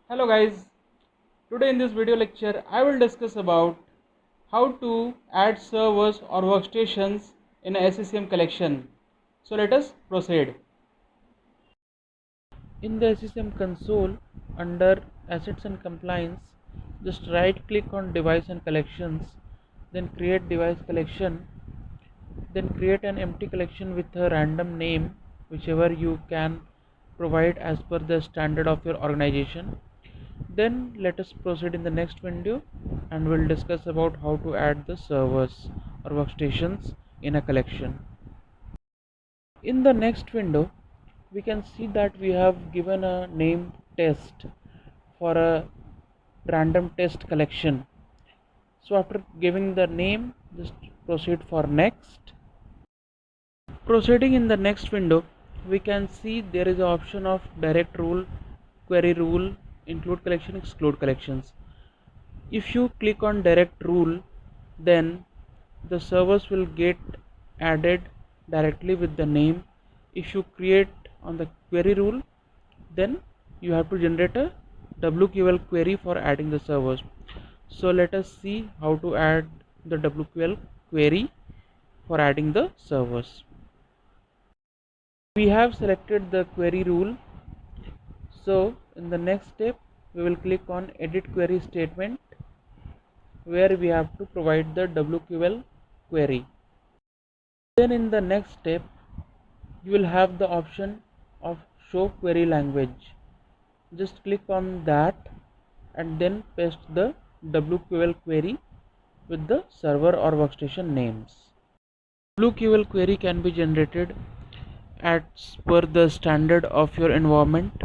Hello guys, today in this video lecture I will discuss about how to add servers or workstations in a SCCM collection. So let us proceed. In the SCCM console, under Assets and Compliance, just right click on Device and Collections, then create device collection, then create an empty collection with a random name whichever you can provide as per the standard of your organization. Then let us proceed in the next window and we'll discuss about how to add the servers or workstations in a collection. In the next window we can see that we have given a name test for a random test collection. So after giving the name, just proceed for next. Proceeding in the next window, we can see there is an option of direct rule, query rule, include collection, exclude collections. If you click on direct rule, then the servers will get added directly with the name. If you create on the query rule, then you have to generate a WQL query for adding the servers. So let us see how to add the WQL query for adding the servers. We have selected the query rule, so in the next step we will click on edit query statement, where we have to provide the WQL query. Then in the next step you will have the option of show query language. Just click on that and then paste the WQL query with the server or workstation names. WQL query can be generated as per the standard of your environment,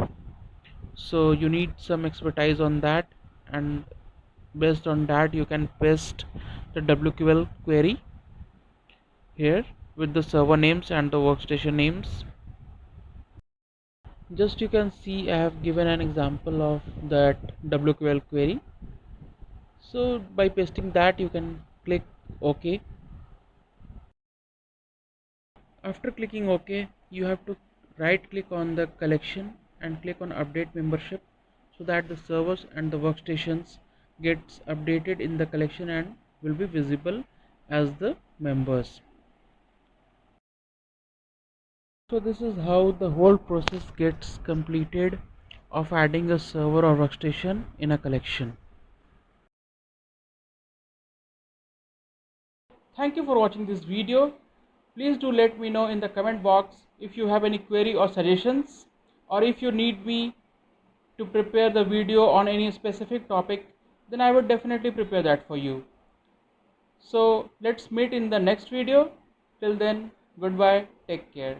so you need some expertise on that, and based on that you can paste the WQL query here with the server names and the workstation names. Just you can see I have given an example of that WQL query. So by pasting that you can click OK. After clicking OK, you have to right click on the collection and click on update membership, so that the servers and the workstations gets updated in the collection and will be visible as the members. So this is how the whole process gets completed of adding a server or workstation in a collection. Thank you for watching this video. Please do let me know in the comment box if you have any query or suggestions, or if you need me to prepare the video on any specific topic, then I would definitely prepare that for you. So let's meet in the next video. Till then, goodbye, take care.